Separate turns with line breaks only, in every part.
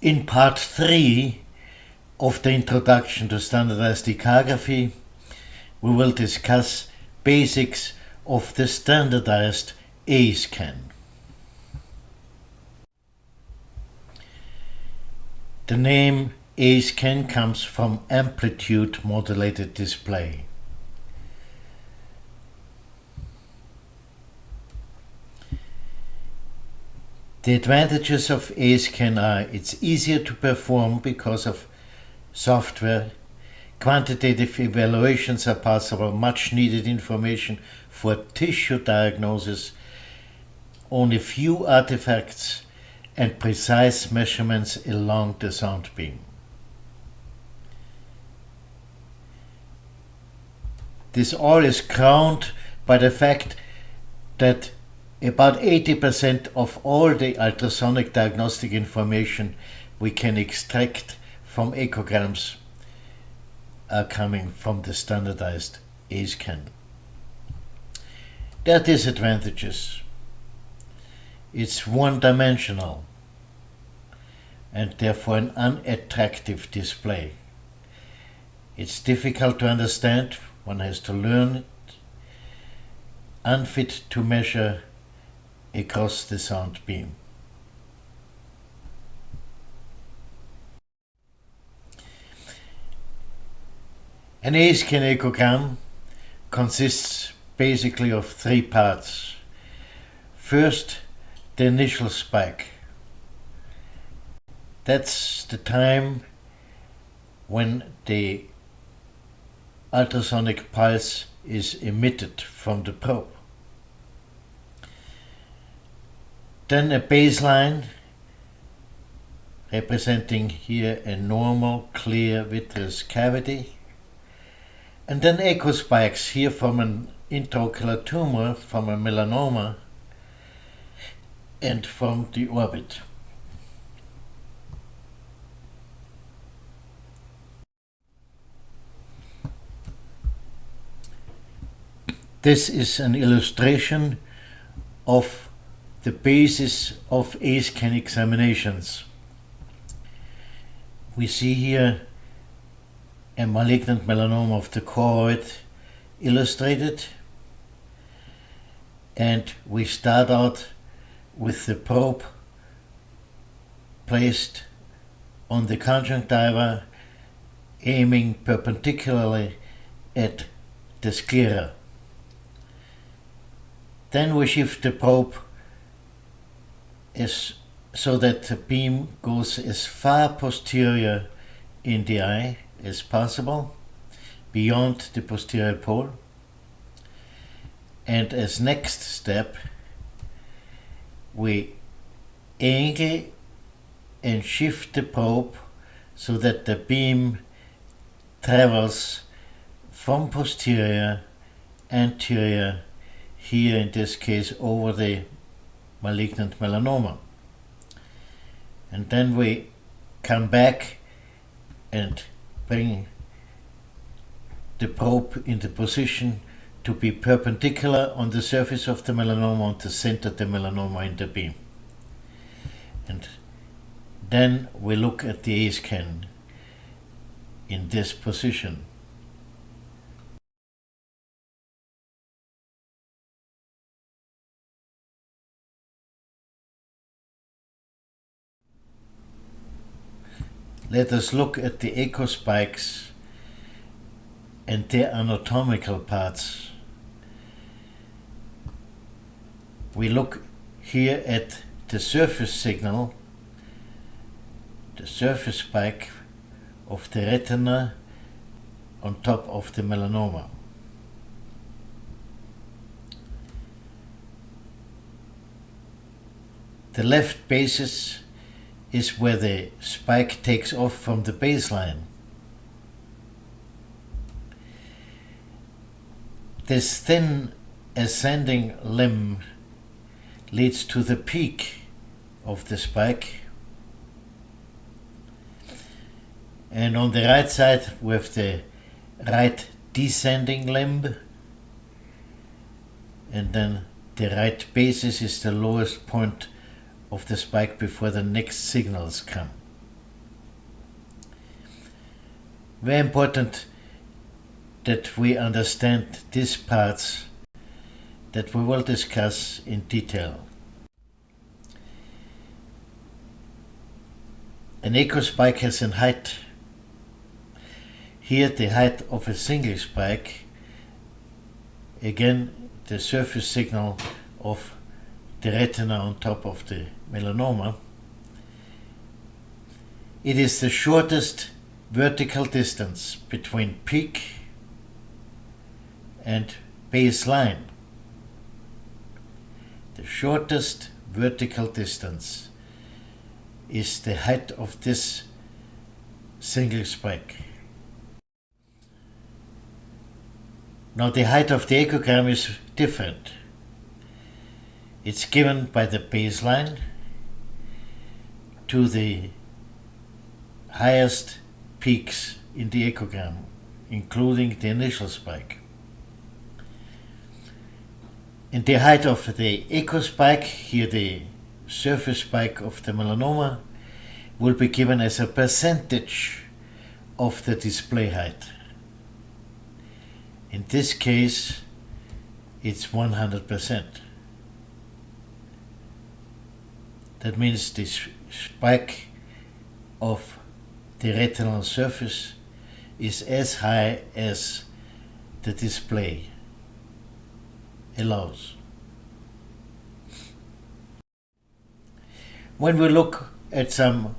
In part 3 of the introduction to standardized echography, we will discuss basics of the standardized A-scan. The name A-scan comes from amplitude modulated display. The advantages of A-scan are it's easier to perform because of software, quantitative evaluations are possible, much needed information for tissue diagnosis, only few artifacts, and precise measurements along the sound beam. This all is crowned by the fact that about 80% of all the ultrasonic diagnostic information we can extract from echograms are coming from the standardized A-scan. There are disadvantages. It's one-dimensional and therefore an unattractive display. It's difficult to understand, one has to learn it, unfit to measure across the sound beam. An A-scan echogram consists basically of three parts. First, the initial spike. That's the time when the ultrasonic pulse is emitted from the probe. Then a baseline representing here a normal clear vitreous cavity, and then echo spikes here from an intraocular tumor, from a melanoma, and from the orbit. This is an illustration of the basis of A-scan examinations. We see here a malignant melanoma of the choroid illustrated, and we start out with the probe placed on the conjunctiva, aiming perpendicularly at the sclera. Then we shift the probe so that the beam goes as far posterior in the eye as possible, beyond the posterior pole. And as next step, we angle and shift the probe so that the beam travels from posterior, anterior, here in this case over the malignant melanoma. And then we come back and bring the probe into position to be perpendicular on the surface of the melanoma and to center the melanoma in the beam. And then we look at the A-scan in this position. Let us look at the echo spikes and their anatomical parts. We look here at the surface signal, the surface spike of the retina on top of the melanoma. The left basis is where the spike takes off from the baseline. This thin ascending limb leads to the peak of the spike, and on the right side we have the right descending limb, and then the right basis is the lowest point of the spike before the next signals come. Very important that we understand these parts that we will discuss in detail. An echo spike has a height. Here the height of a single spike, again the surface signal of the retina on top of the melanoma. It is the shortest vertical distance between peak and baseline. The shortest vertical distance is the height of this single spike. Now the height of the echogram is different. It's given by the baseline to the highest peaks in the echogram, including the initial spike. And the height of the echo spike, here the surface spike of the melanoma, will be given as a percentage of the display height. In this case, it's 100%. That means the spike of the retinal surface is as high as the display allows. When we look at some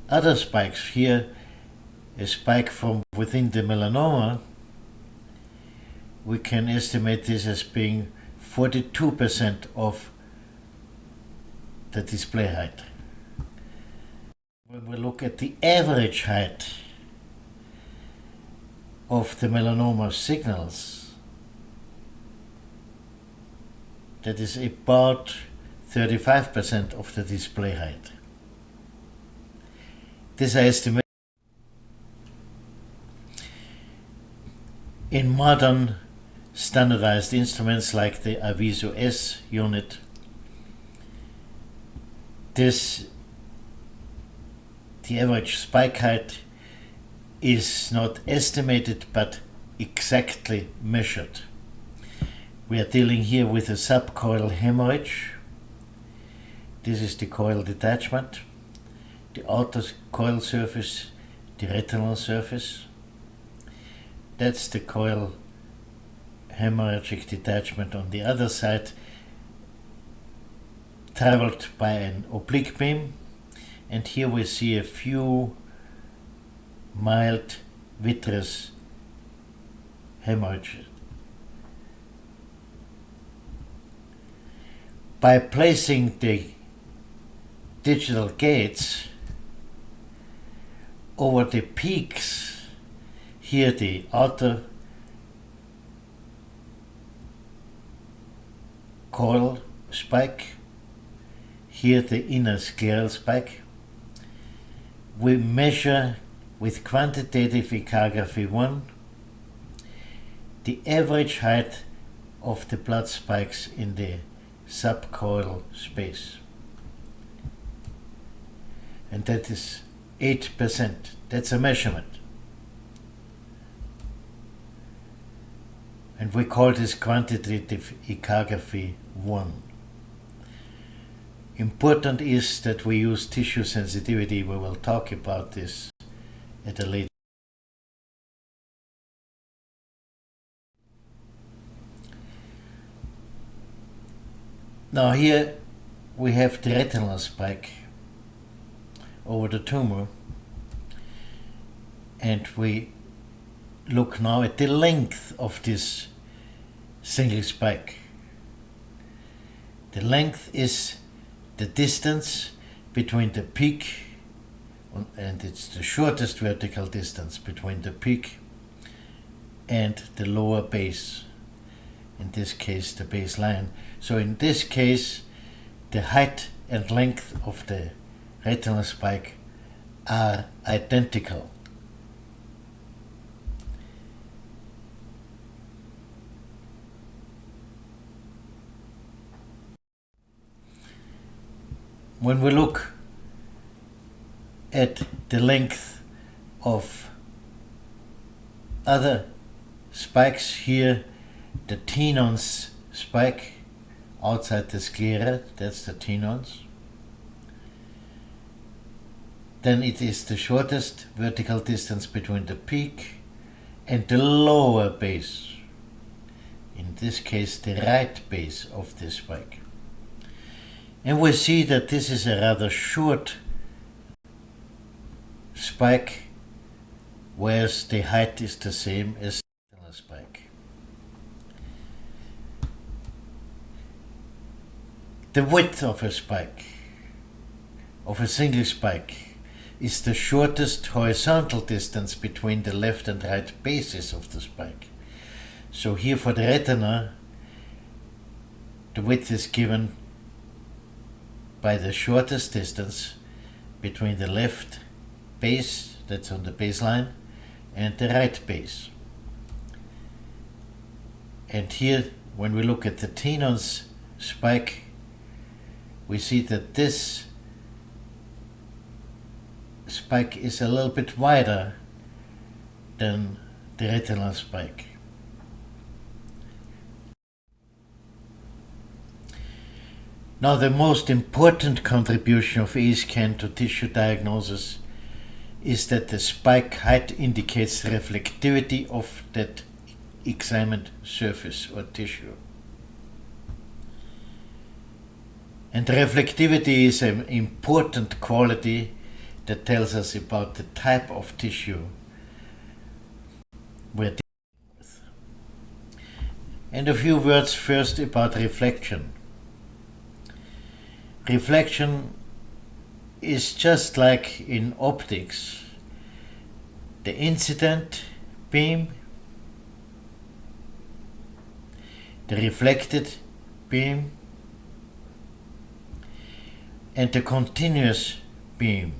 other spikes, here a spike from within the melanoma, we can estimate this as being 42% of the display height. When we look at the average height of the melanoma signals, that is about 35% of the display height. This I estimate. In modern standardized instruments like the Aviso S unit, the average spike height is not estimated but exactly measured. We are dealing here with a subcoil hemorrhage. This is the coil detachment, the outer coil surface, the retinal surface. That's the coil hemorrhagic detachment on the other side, traveled by an oblique beam, and here we see a few mild vitreous hemorrhages. By placing the digital gates over the peaks, here the outer coil spike, here the inner scleral spike, we measure with quantitative echography 1 the average height of the blood spikes in the subcoil space, and that is 8%. That's a measurement, and we call this quantitative echography 1. Important is that we use tissue sensitivity. We will talk about this at a later. Now here we have the retinal spike over the tumor, and we look now at the length of this single spike. The length is the distance between the peak, and it's the shortest vertical distance between the peak and the lower base, in this case the baseline. So in this case the height and length of the retinal spike are identical. When we look at the length of other spikes here, the tenons spike outside the sclera, that's the tenons. Then it is the shortest vertical distance between the peak and the lower base, in this case the right base of the spike. And we see that this is a rather short spike, whereas the height is the same as the spike. The width of a spike, of a single spike, is the shortest horizontal distance between the left and right bases of the spike. So here for the retina, the width is given by the shortest distance between the left base, that's on the baseline, and the right base. And here, when we look at the tenons spike, we see that this spike is a little bit wider than the retinal spike. Now, the most important contribution of A-scan to tissue diagnosis is that the spike height indicates reflectivity of that examined surface or tissue. And reflectivity is an important quality that tells us about the type of tissue we're dealing with. And a few words first about reflection. Reflection is just like in optics. The incident beam, the reflected beam, and the continuous beam.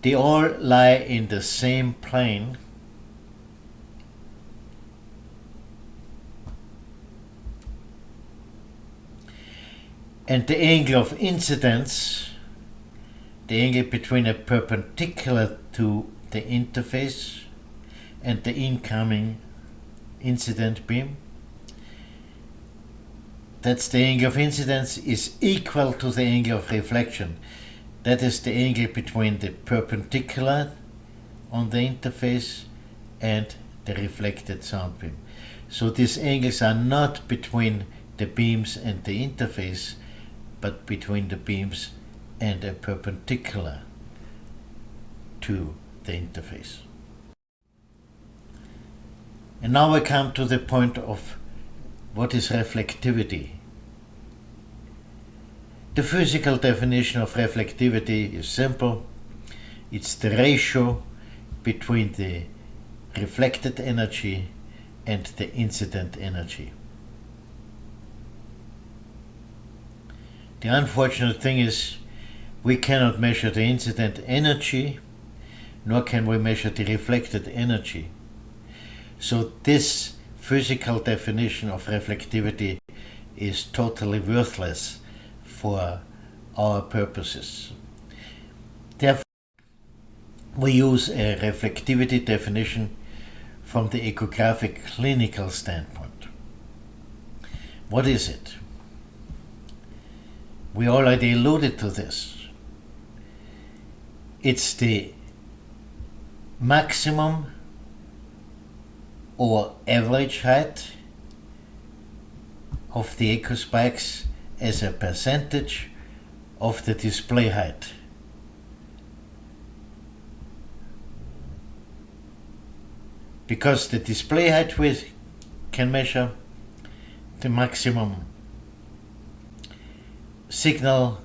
They all lie in the same plane, and the angle of incidence, the angle between a perpendicular to the interface and the incoming incident beam, that's the angle of incidence, is equal to the angle of reflection. That is the angle between the perpendicular on the interface and the reflected sound beam. So these angles are not between the beams and the interface, but between the beams and a perpendicular to the interface. And now we come to the point of what is reflectivity. The physical definition of reflectivity is simple. It's the ratio between the reflected energy and the incident energy. The unfortunate thing is we cannot measure the incident energy, nor can we measure the reflected energy. So this physical definition of reflectivity is totally worthless for our purposes. Therefore, we use a reflectivity definition from the echographic clinical standpoint. What is it? We already alluded to this. It's the maximum or average height of the echo spikes as a percentage of the display height. Because the display height we can measure the maximum signal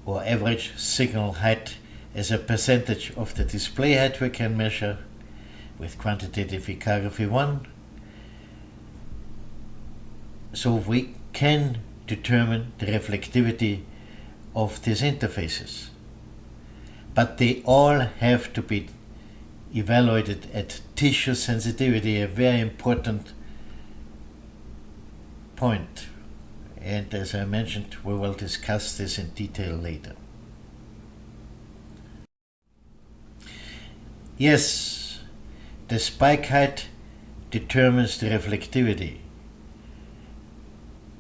or average signal height as a percentage of the display height we can measure with quantitative echography 1. So we can determine the reflectivity of these interfaces. But they all have to be evaluated at tissue sensitivity, a very important point. And as I mentioned, we will discuss this in detail later. Yes, the spike height determines the reflectivity.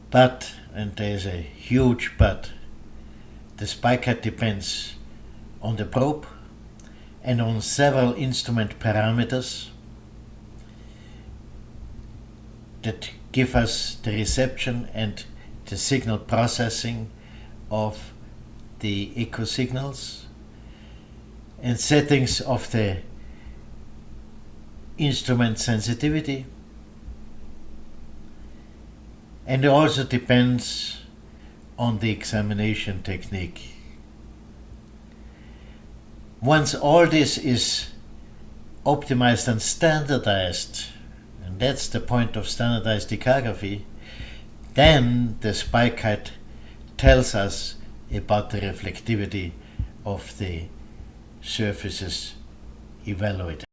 But, and there's a huge but, the spike height depends on the probe and on several instrument parameters that give us the reception and the signal processing of the echo signals, and settings of the instrument sensitivity, and it also depends on the examination technique. Once all this is optimized and standardized, and that's the point of standardized echography, then the spike height tells us about the reflectivity of the surfaces evaluated.